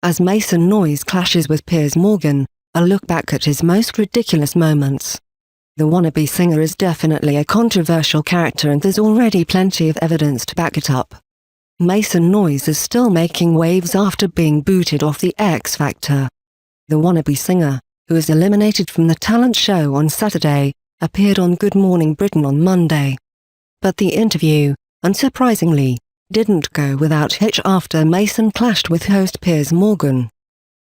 As Mason Noise clashes with Piers Morgan, a look back at his most ridiculous moments. The wannabe singer is definitely a controversial character and there's already plenty of evidence to back it up. Mason Noise is still making waves after being booted off the X Factor. The wannabe singer, who was eliminated from the talent show on Saturday, appeared on Good Morning Britain on Monday. But the interview, unsurprisingly, didn't go without hitch after Mason clashed with host Piers Morgan.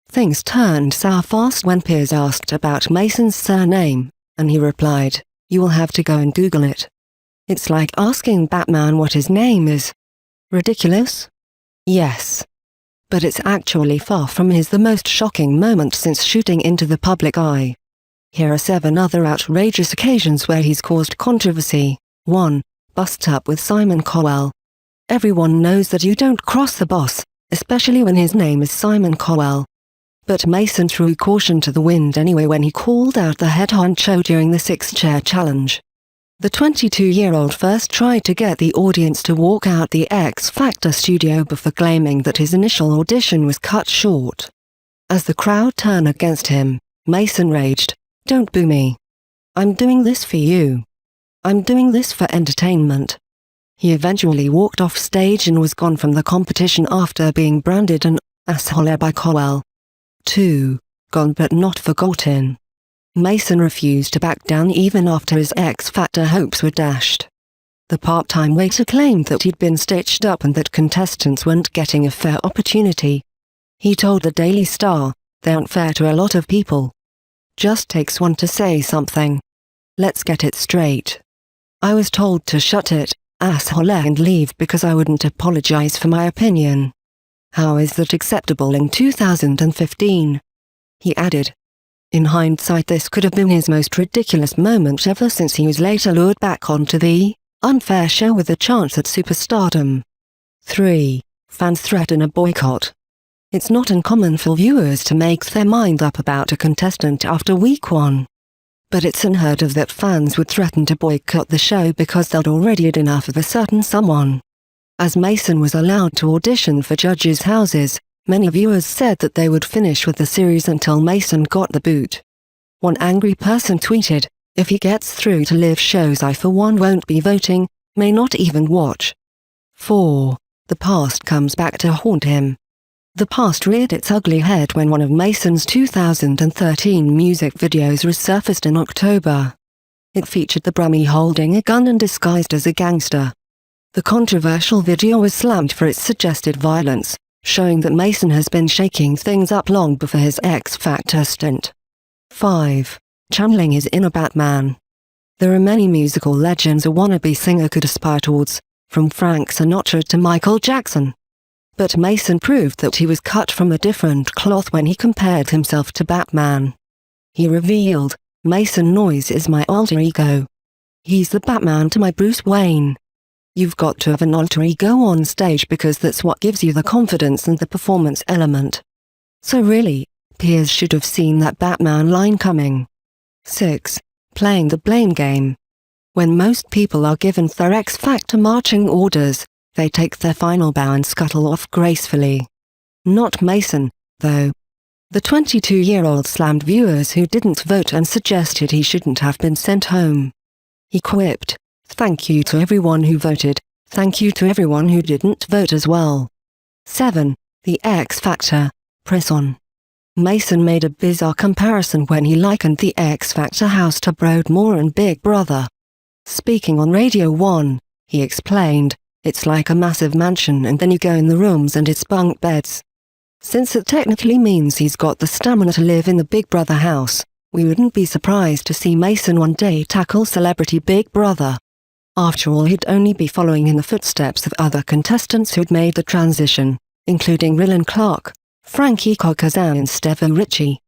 Things turned sour fast when Piers asked about Mason's surname, and he replied, "You will have to go and Google it. It's like asking Batman what his name is. Ridiculous? Yes. But it's actually far from the most shocking moment since shooting into the public eye. Here are 7 other outrageous occasions where he's caused controversy. 1. Bust up with Simon Cowell. Everyone knows that you don't cross the boss, especially when his name is Simon Cowell. But Mason threw caution to the wind anyway when he called out the head honcho during the 6-chair challenge. The 22-year-old first tried to get the audience to walk out the X Factor studio before claiming that his initial audition was cut short. As the crowd turned against him, Mason raged, "Don't boo me. I'm doing this for you. I'm doing this for entertainment." He eventually walked off stage and was gone from the competition after being branded an asshole by Cowell. 2. Gone but not forgotten. Mason refused to back down even after his X Factor hopes were dashed. The part-time waiter claimed that he'd been stitched up and that contestants weren't getting a fair opportunity. He told the Daily Star, "They aren't fair to a lot of people. Just takes one to say something. Let's get it straight. I was told to shut it, asshole, and leave because I wouldn't apologize for my opinion. How is that acceptable in 2015? He added. In hindsight, this could have been his most ridiculous moment ever since he was later lured back onto the unfair show with a chance at superstardom. 3. Fans threaten a boycott. It's not uncommon for viewers to make their mind up about a contestant after week 1. But it's unheard of that fans would threaten to boycott the show because they'd already had enough of a certain someone. As Mason was allowed to audition for judges' houses, many viewers said that they would finish with the series until Mason got the boot. One angry person tweeted, "If he gets through to live shows, I for one won't be voting, may not even watch." 4. The past comes back to haunt him. The past reared its ugly head when one of Mason's 2013 music videos resurfaced in October. It featured the Brummie holding a gun and disguised as a gangster. The controversial video was slammed for its suggested violence, showing that Mason has been shaking things up long before his X Factor stint. 5. Channeling his inner Batman. There are many musical legends a wannabe singer could aspire towards, from Frank Sinatra to Michael Jackson. But Mason proved that he was cut from a different cloth when he compared himself to Batman. He revealed, "Mason Noise is my alter ego. He's the Batman to my Bruce Wayne." You've got to have an alter ego on stage because that's what gives you the confidence and the performance element. So really, Piers should have seen that Batman line coming. 6. Playing the blame game. When most people are given their X Factor marching orders, they take their final bow and scuttle off gracefully. Not Mason, though. The 22-year-old slammed viewers who didn't vote and suggested he shouldn't have been sent home. He quipped, "Thank you to everyone who voted, thank you to everyone who didn't vote as well." 7. The X Factor. Press on. Mason made a bizarre comparison when he likened the X Factor house to Broadmoor and Big Brother. Speaking on Radio 1, he explained, "It's like a massive mansion and then you go in the rooms and it's bunk beds. Since it technically means he's got the stamina to live in the Big Brother house, we wouldn't be surprised to see Mason one day tackle celebrity Big Brother. After all, he'd only be following in the footsteps of other contestants who'd made the transition, including Rylan Clark, Frankie Kazan and Steve Ritchie.